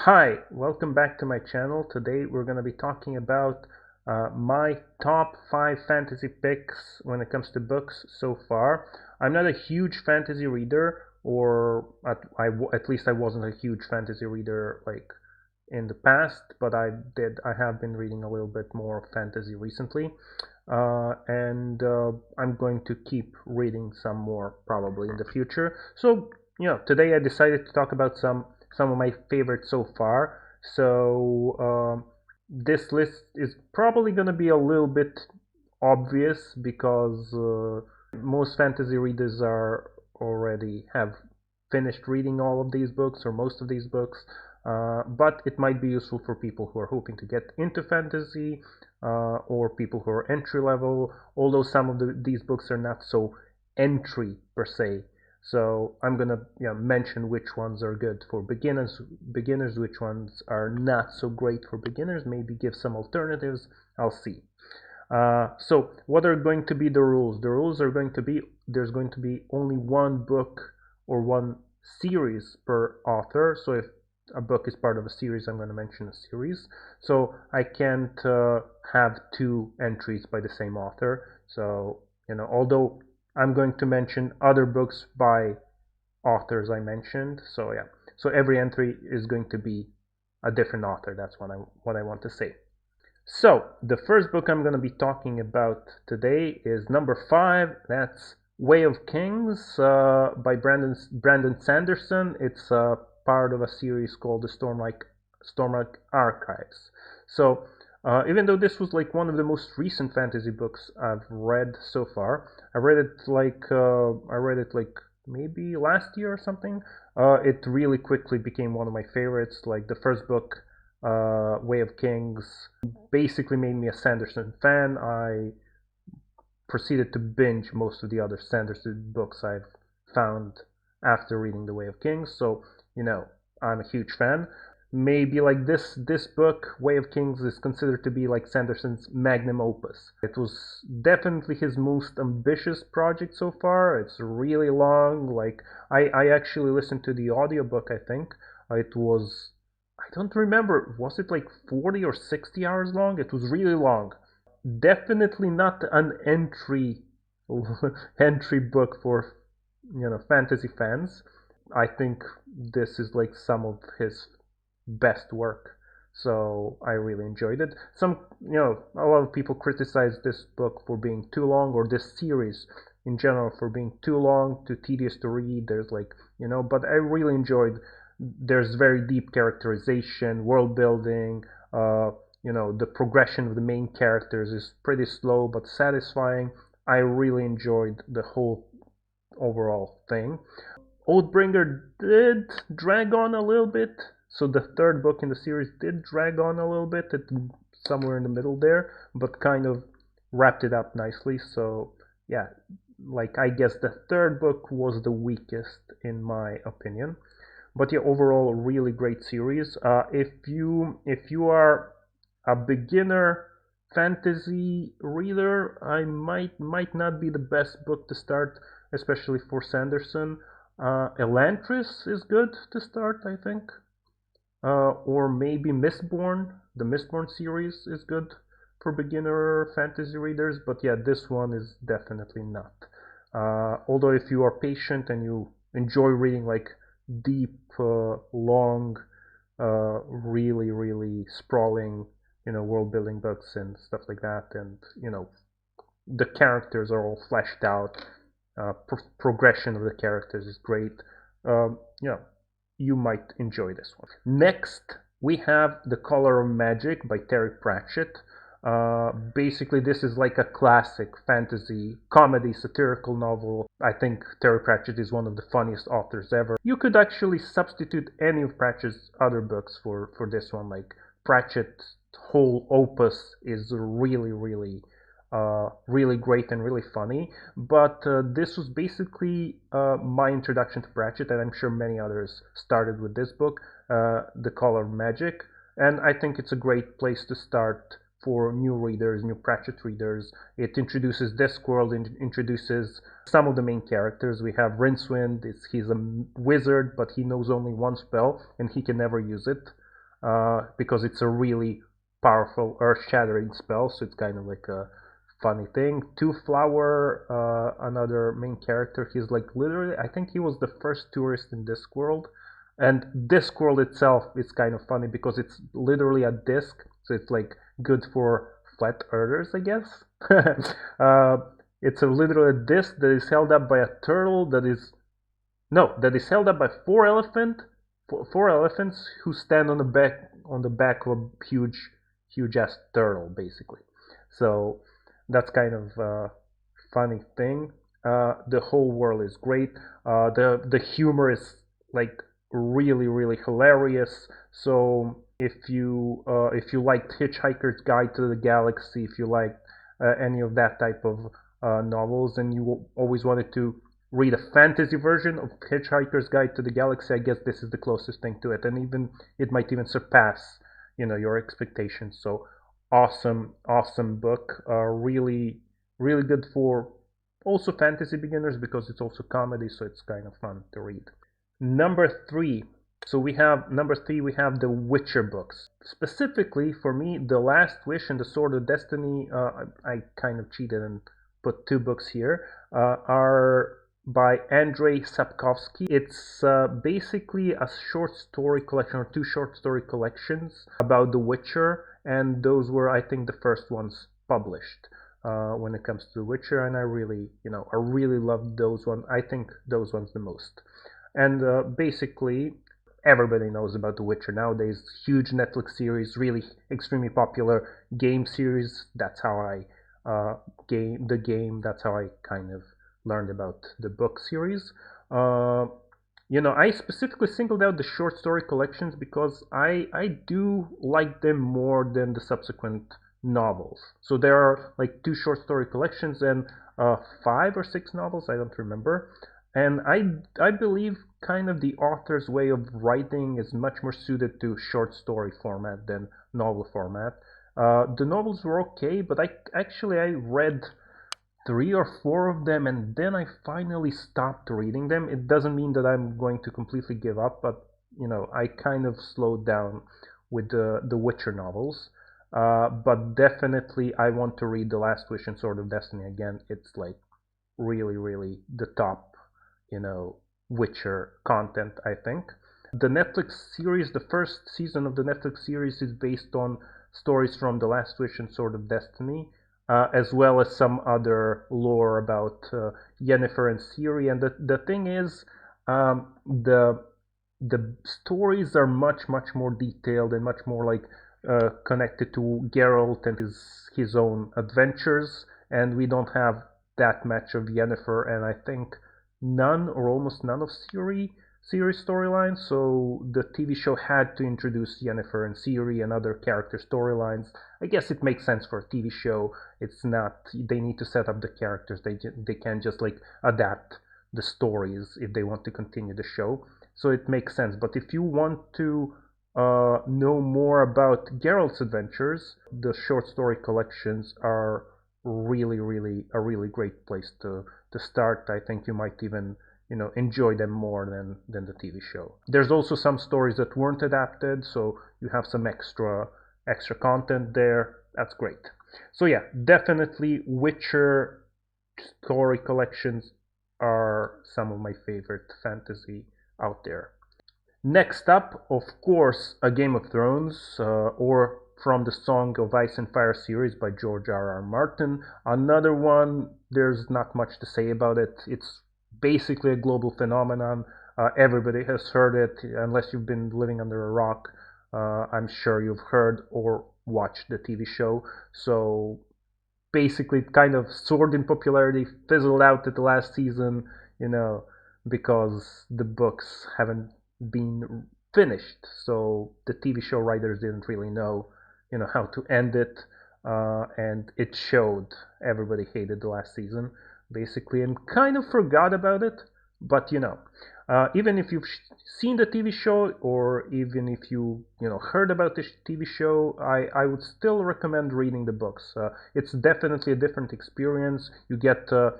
Hi, welcome back to my channel. Today we're going to be talking about my top 5 fantasy picks when it comes to books so far. I'm not a huge fantasy reader, or at least I wasn't a huge fantasy reader like in the past, but I have been reading a little bit more fantasy recently. And I'm going to keep reading some more probably in the future. So, today I decided to talk about some of my favorites so far. So this list is probably going to be a little bit obvious because most fantasy readers are already have finished reading all of these books or most of these books. But it might be useful for people who are hoping to get into fantasy or people who are entry level, although some of these books are not so entry per se. So I'm gonna mention which ones are good for beginners, which ones are not so great for beginners. Maybe give some alternatives. I'll see. So what are going to be the rules? The rules are going to be there's going to be only one book or one series per author. So if a book is part of a series, I'm going to mention a series. So I can't have two entries by the same author. So, although I'm going to mention other books by authors I mentioned. So yeah, so every entry is going to be a different author. That's what I want to say. So the first book I'm going to be talking about today is number 5. That's Way of Kings by Brandon Sanderson. It's part of a series called the Stormlight Archives. So even though this was like one of the most recent fantasy books I've read so far, I read it like maybe last year or something. It really quickly became one of my favorites. Like the first book, Way of Kings, basically made me a Sanderson fan. I proceeded to binge most of the other Sanderson books I've found after reading The Way of Kings. So, I'm a huge fan. Maybe like this book, Way of Kings, is considered to be like Sanderson's magnum opus. It was definitely his most ambitious project so far. It's really long. Like I actually listened to the audiobook, I think. It was I don't remember. Was it like 40 or 60 hours long? It was really long. Definitely not an entry book for fantasy fans. I think this is like some of his best work. So I really enjoyed it. A lot of people criticize this book for being too long, or this series in general for being too long, too tedious to read. There's but I really enjoyed. There's very deep characterization, world building. The progression of the main characters is pretty slow but satisfying. I really enjoyed the whole overall thing. Oathbringer did drag on a little bit, so the third book in the series did drag on a little bit, somewhere in the middle there, but kind of wrapped it up nicely. So yeah, like I guess the third book was the weakest in my opinion. But yeah, overall, really great series. If you are a beginner fantasy reader, I might not be the best book to start, especially for Sanderson. Elantris is good to start, I think. Or maybe Mistborn. The Mistborn series is good for beginner fantasy readers, but yeah, this one is definitely not. Although if you are patient and you enjoy reading like deep, long, really, really sprawling, world building books and stuff like that, and the characters are all fleshed out. Progression of the characters is great. Um, you know, you might enjoy this one. Next, we have The Color of Magic by Terry Pratchett. Basically, this is like a classic fantasy comedy satirical novel. I think Terry Pratchett is one of the funniest authors ever. You could actually substitute any of Pratchett's other books for this one. Like Pratchett's whole opus is really, really really great and really funny. But this was basically my introduction to Pratchett, and I'm sure many others started with this book, The Color of Magic. And I think it's a great place to start for new readers, new Pratchett readers. It introduces Discworld, introduces some of the main characters. We have Rincewind. He's a wizard, but he knows only one spell, and he can never use it. because it's a really powerful earth-shattering spell, so it's kind of like a funny thing. Two Flower, another main character, he's like literally, I think he was the first tourist in Discworld. And Discworld itself is kind of funny because it's literally a disc, so it's like good for flat earthers, I guess. It's a literal disc that is held up by a turtle that is held up by four elephants who stand on the back of a huge ass turtle, basically. So that's kind of a funny thing. The whole world is great. The humor is like really hilarious. So if you liked Hitchhiker's Guide to the Galaxy, if you liked any of that type of novels, and you always wanted to read a fantasy version of Hitchhiker's Guide to the Galaxy, I guess this is the closest thing to it, and even it might even surpass your expectations. So awesome book. Really good for also fantasy beginners because it's also comedy, so it's kind of fun to read. Number three. So we have number three. We have the Witcher books. Specifically for me, The Last Wish and The Sword of Destiny. I kind of cheated and put two books here. Are by Andrei Sapkowski. It's basically a short story collection, or two short story collections about The Witcher, and those were, I think, the first ones published when it comes to The Witcher, and I really loved those ones. I think those ones the most. And basically, everybody knows about The Witcher nowadays. Huge Netflix series, really extremely popular game series. That's how I That's how I kind of learned about the book series. I specifically singled out the short story collections because I do like them more than the subsequent novels. So there are like two short story collections and 5 or 6 novels, I don't remember. And I believe kind of the author's way of writing is much more suited to short story format than novel format. The novels were okay, but I read 3 or 4 of them, and then I finally stopped reading them. It doesn't mean that I'm going to completely give up, but I kind of slowed down with the Witcher novels. But definitely, I want to read The Last Wish and Sword of Destiny again. It's like really the top, Witcher content, I think. The Netflix series, the first season of the Netflix series, is based on stories from The Last Wish and Sword of Destiny, as well as some other lore about Yennefer and Ciri. And the thing is, the stories are much more detailed and much more like connected to Geralt and his own adventures, and we don't have that much of Yennefer, and I think none or almost none of Ciri's storyline, so the TV show had to introduce Yennefer and Ciri and other character storylines. I guess it makes sense for a TV show. It's not, they need to set up the characters. They can't just like adapt the stories if they want to continue the show. So it makes sense. But if you want to know more about Geralt's adventures, the short story collections are really a really great place to start. I think you might even enjoy them more than the TV show. There's also some stories that weren't adapted, so you have some extra content there. That's great. So yeah, definitely Witcher story collections are some of my favorite fantasy out there. Next up, of course, A Game of Thrones, or from the Song of Ice and Fire series by George R.R. Martin. Another one, there's not much to say about it. It's basically a global phenomenon. Everybody has heard it, unless you've been living under a rock. I'm sure you've heard or watched the TV show. So basically, it kind of soared in popularity, fizzled out at the last season, because the books haven't been finished. So the TV show writers didn't really know, how to end it, and it showed. Everybody hated the last season, basically, and kind of forgot about it. But even if you've seen the TV show, or even if you heard about the TV show, I would still recommend reading the books. It's definitely a different experience. You get a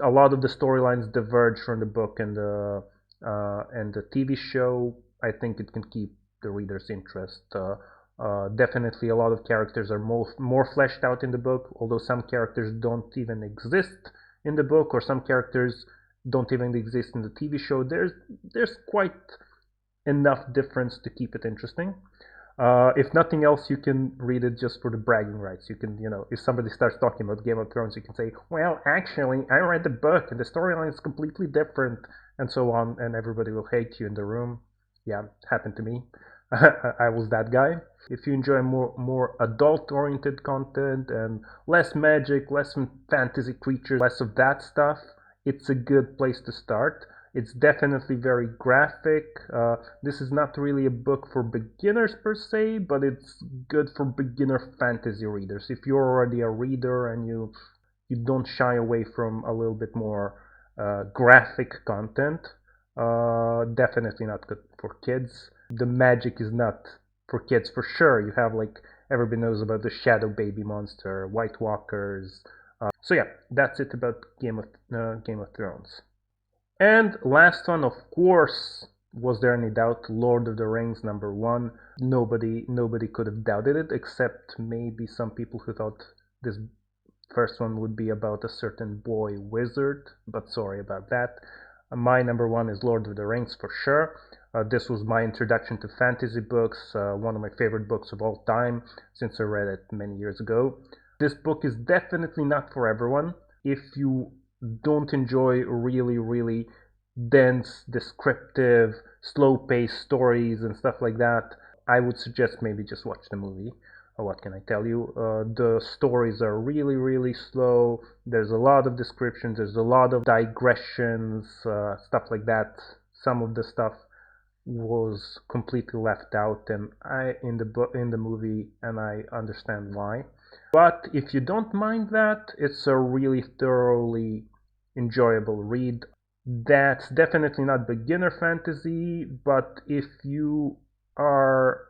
lot of the storylines diverge from the book and the TV show. I think it can keep the reader's interest. Definitely a lot of characters are more fleshed out in the book, although some characters don't even exist in the book, or some characters don't even exist in the TV show. There's quite enough difference to keep it interesting. If nothing else, you can read it just for the bragging rights. You can, if somebody starts talking about Game of Thrones, you can say, well, actually, I read the book and the storyline is completely different, and so on, and everybody will hate you in the room. Yeah, happened to me. I was that guy. If you enjoy more adult-oriented content and less magic, less fantasy creatures, less of that stuff, it's a good place to start. It's definitely very graphic. This is not really a book for beginners per se, but it's good for beginner fantasy readers. If you're already a reader and you don't shy away from a little bit more graphic content, definitely not good for kids. The magic is not for kids for sure. You have, like, everybody knows about the Shadow Baby monster, White Walkers. So yeah, that's it about Game of Thrones. And last one, of course, was there any doubt? Lord of the Rings #1. Nobody could have doubted it, except maybe some people who thought this first one would be about a certain boy wizard, but sorry about that. My #1 is Lord of the Rings for sure. This was my introduction to fantasy books, one of my favorite books of all time, since I read it many years ago. This book is definitely not for everyone. If you don't enjoy really dense, descriptive, slow-paced stories and stuff like that, I would suggest maybe just watch the movie. What can I tell you? The stories are really slow. There's a lot of descriptions, there's a lot of digressions, stuff like that. Some of the stuff was completely left out in the movie, and I understand why. But if you don't mind that, it's a really thoroughly enjoyable read. That's definitely not beginner fantasy, but if you are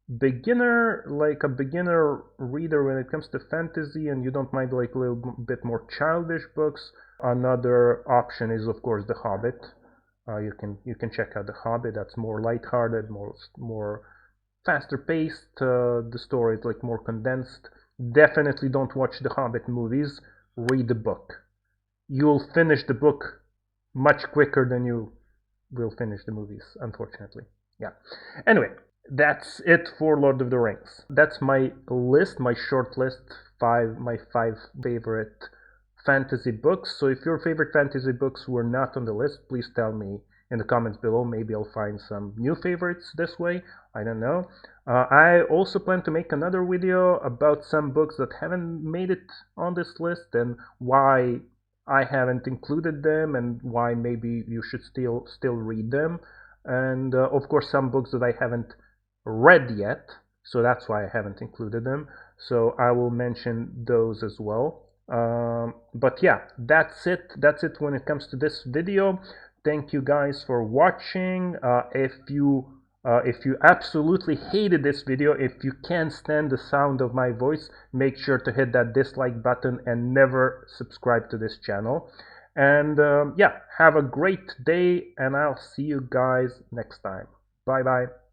like a beginner reader when it comes to fantasy, and you don't mind like a little bit more childish books, another option is, of course, The Hobbit. You can check out The Hobbit. That's more lighthearted, more faster paced. The story is like more condensed. Definitely don't watch the Hobbit movies. Read the book. You'll finish the book much quicker than you will finish the movies, unfortunately. Yeah. Anyway, that's it for Lord of the Rings. That's my list, my short list, my 5 favorite fantasy books. So if your favorite fantasy books were not on the list, please tell me in the comments below. Maybe I'll find some new favorites this way. I don't know. I also plan to make another video about some books that haven't made it on this list and why I haven't included them and why maybe you should still read them. And of course some books that I haven't read yet, so that's why I haven't included them. So I will mention those as well. But yeah, that's it when it comes to this video. Thank you guys for watching. If you absolutely hated this video, if you can't stand the sound of my voice, make sure to hit that dislike button and never subscribe to this channel. And yeah, have a great day, and I'll see you guys next time. Bye bye.